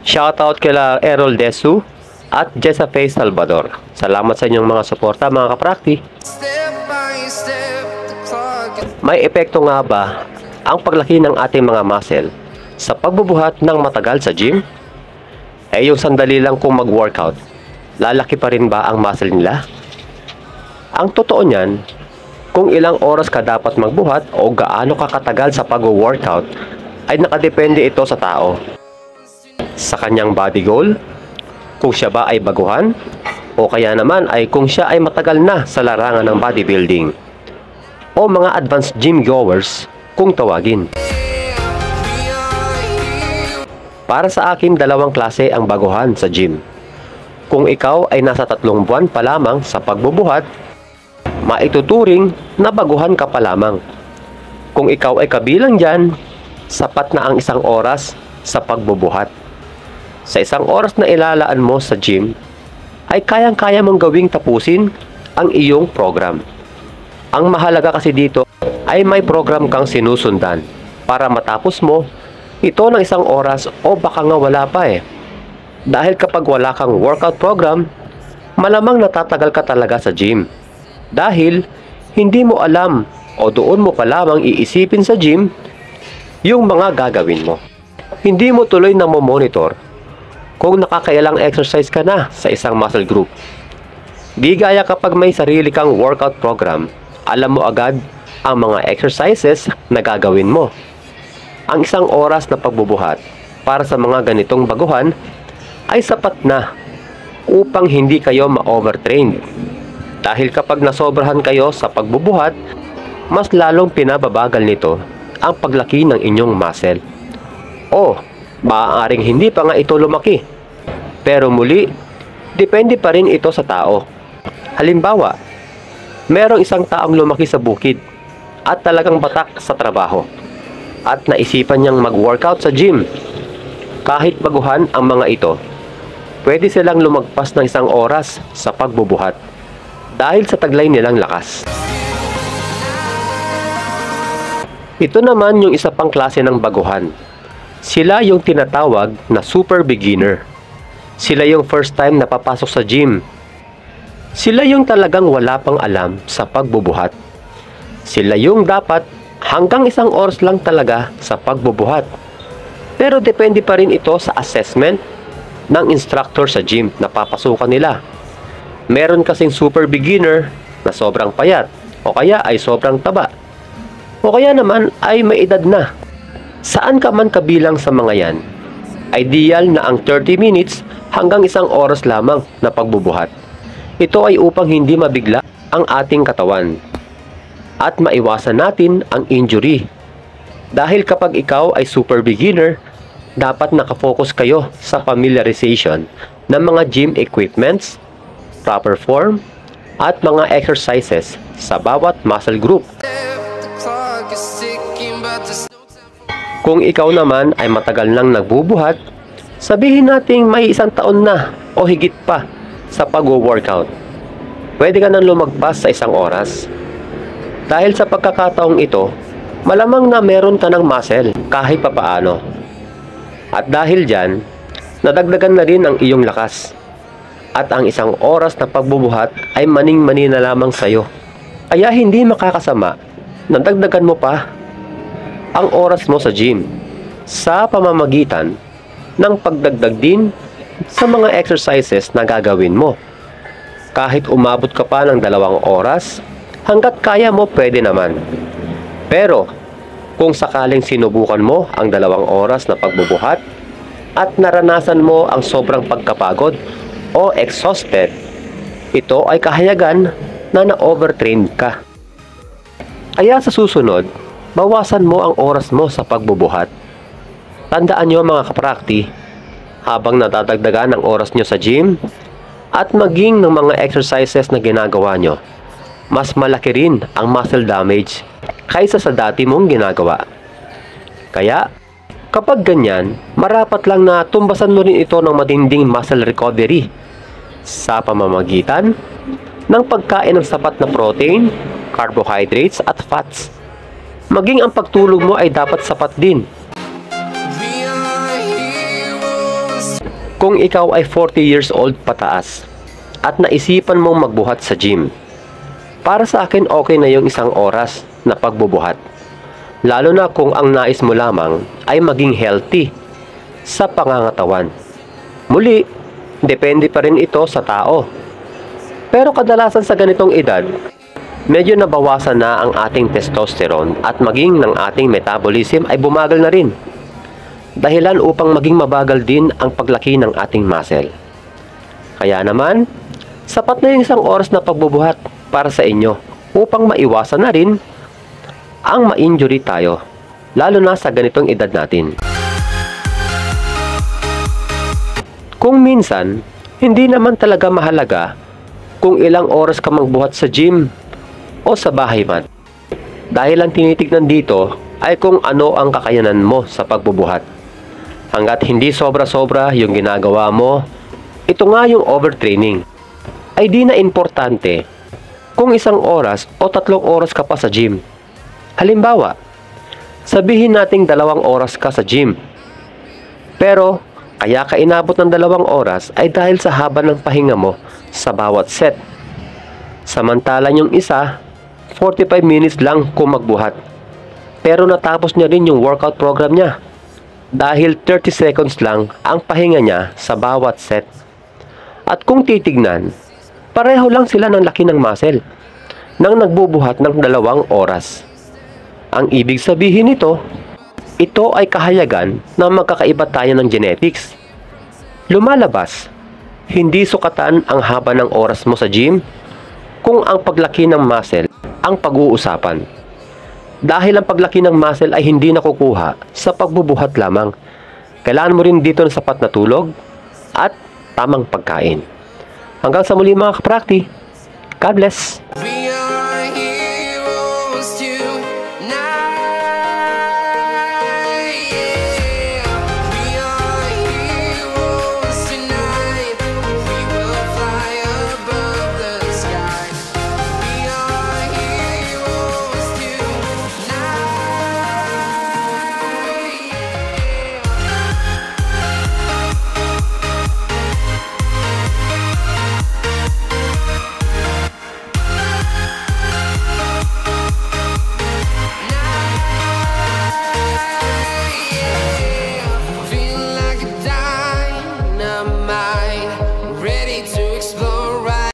Shoutout kila Errol Desu at Jessa Faye Salvador. Salamat sa inyong mga suporta mga kaprakti. May epekto nga ba ang paglaki ng ating mga muscle sa pagbubuhat ng matagal sa gym? Yung sandali lang kung mag-workout, lalaki pa rin ba ang muscle nila? Ang totoo niyan, kung ilang oras ka dapat magbuhat o gaano ka katagal sa pag-workout ay nakadepende ito sa tao. Sa kanyang body goal, kung siya ba ay baguhan, o kaya naman ay kung siya ay matagal na sa larangan ng bodybuilding, o mga advanced gym goers kung tawagin. Para sa akin, dalawang klase ang baguhan sa gym. Kung ikaw ay nasa 3 buwan pa lamang sa pagbubuhat, maituturing na baguhan ka pa lamang. Kung ikaw ay kabilang dyan, sapat na ang 1 oras sa pagbubuhat. Sa 1 oras na ilalaan mo sa gym, ay kayang-kaya mong gawing tapusin ang iyong program. Ang mahalaga kasi dito ay may program kang sinusundan para matapos mo ito ng 1 oras o baka nga wala pa eh. Dahil kapag wala kang workout program, malamang natatagal ka talaga sa gym. Dahil hindi mo alam o doon mo pa lamang iisipin sa gym yung mga gagawin mo. Hindi mo tuloy na monitor kung nakakailang exercise ka na sa isang muscle group. Di gaya kapag may sarili kang workout program, alam mo agad ang mga exercises na gagawin mo. Ang 1 oras na pagbubuhat para sa mga ganitong baguhan ay sapat na upang hindi kayo ma-overtrain. Dahil kapag nasobrahan kayo sa pagbubuhat, mas lalong pinababagal nito ang paglaki ng inyong muscle. O maaaring hindi pa nga ito lumaki. Pero muli, depende pa rin ito sa tao. Halimbawa, merong isang taong lumaki sa bukid at talagang batak sa trabaho at naisipan niyang mag-workout sa gym. Kahit baguhan ang mga ito, pwede silang lumagpas ng 1 oras sa pagbubuhat dahil sa taglay nilang lakas. Ito naman yung isa pang klase ng baguhan. Sila yung tinatawag na super beginner. Sila yung first time na papasok sa gym. Sila yung talagang wala pang alam sa pagbubuhat. Sila yung dapat hanggang 1 oras lang talaga sa pagbubuhat. Pero depende pa rin ito sa assessment ng instructor sa gym na papasukan nila. Meron kasing super beginner na sobrang payat o kaya ay sobrang taba o kaya naman ay may edad na. Saan ka man kabilang sa mga yan, ideal na ang 30 minutes hanggang 1 oras lamang na pagbubuhat. Ito ay upang hindi mabigla ang ating katawan at maiwasan natin ang injury. Dahil kapag ikaw ay super beginner, dapat nakafocus kayo sa familiarization ng mga gym equipments, proper form, at mga exercises sa bawat muscle group. Kung ikaw naman ay matagal nang nagbubuhat, sabihin nating may 1 taon na o higit pa sa pag-workout, pwede ka nang lumagpas sa 1 oras. Dahil sa pagkakataong ito, malamang na meron ka ng muscle kahit papaano. At dahil dyan, nadagdagan na rin ang iyong lakas. At ang 1 oras na pagbubuhat ay maning-mani na lamang sa'yo. Kaya hindi makakasama na dagdagan mo pa ang oras mo sa gym sa pamamagitan ng pagdagdag din sa mga exercises na gagawin mo. Kahit umabot ka pa ng 2 oras, hanggat kaya mo pwede naman. Pero kung sakaling sinubukan mo ang 2 oras na pagbubuhat at naranasan mo ang sobrang pagkapagod o exhausted, ito ay kahayagan na na-overtrain ka. Kaya sa susunod, bawasan mo ang oras mo sa pagbubuhat. Tandaan nyo mga kaprakti, habang nadadagdagan ang oras nyo sa gym at maging ng mga exercises na ginagawa nyo, mas malaki rin ang muscle damage kaysa sa dati mong ginagawa. Kaya, kapag ganyan, marapat lang na tumbasan mo rin ito ng matinding muscle recovery sa pamamagitan ng pagkain ng sapat na protein, carbohydrates at fats. Maging ang pagtulog mo ay dapat sapat din. Kung ikaw ay 40 years old pataas at naisipan mong magbuhat sa gym, para sa akin okay na yung 1 oras na pagbubuhat. Lalo na kung ang nais mo lamang ay maging healthy sa pangangatawan. Muli, depende pa rin ito sa tao. Pero kadalasan sa ganitong edad, medyo nabawasan na ang ating testosterone at maging ng ating metabolism ay bumagal na rin. Dahilan upang maging mabagal din ang paglaki ng ating muscle. Kaya naman, sapat na yung 1 oras na pagbubuhat para sa inyo upang maiwasan na rin ang ma-injury tayo, lalo na sa ganitong edad natin. Kung minsan, hindi naman talaga mahalaga kung ilang oras ka magbuhat sa gym o sa bahay mat. Dahil ang tinitignan dito ay kung ano ang kakayanan mo sa pagbubuhat. Hanggat hindi sobra-sobra yung ginagawa mo, ito nga yung overtraining, ay di na importante kung 1 oras o 3 oras ka pa sa gym. Halimbawa, sabihin nating 2 oras ka sa gym. Pero, kaya ka inabot ng 2 oras ay dahil sa haba ng pahinga mo sa bawat set. Samantalang yung isa, 45 minutes lang kung magbuhat. Pero natapos niya rin yung workout program niya. Dahil 30 seconds lang ang pahinga niya sa bawat set. At kung titignan, pareho lang sila ng laki ng muscle nang nagbubuhat ng 2 oras. Ang ibig sabihin nito, ito ay kahayagan na magkakaiba tayo ng genetics. Lumalabas, hindi sukatan ang haba ng oras mo sa gym kung ang paglaki ng muscle ang pag-uusapan. Dahil ang paglaki ng muscle ay hindi nakukuha sa pagbubuhat lamang. Kailangan mo rin dito ng sapat na tulog at tamang pagkain. Hanggang sa muli mga kaprakti. God bless!